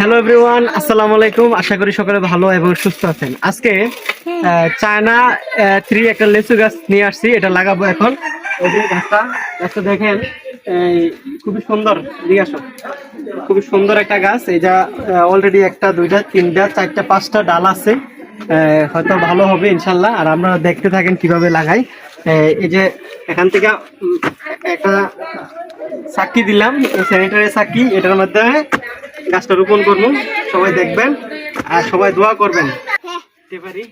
Hello everyone, আসসালামু আলাইকুম। আশা করি সকলে ভালো এবং সুস্থ আছেন। আজকে চায়না ট্রি একটা লেচু গাছ নিয়ে আসছি, এটা লাগাবো এখন। এই যে গাছটা দেখেন, এই খুবই সুন্দর। দিয়ে আসো। খুবই সুন্দর একটা গাছ। এটা অলরেডি একটা, দুইটা, তিনটা, চারটা, পাঁচটা ডাল আছে। হয়তো ভালো হবে ইনশাল্লাহ। আর আমরা দেখতে থাকেন কিভাবে লাগাই। এই যে এখান থেকে একটা চাকি দিলাম, স্যানিটারি চাকি, এটার মধ্যে গাছটা রোপণ করবো। সবাই দেখবেন আর সবাই দোয়া করবেন। দিতে পারি।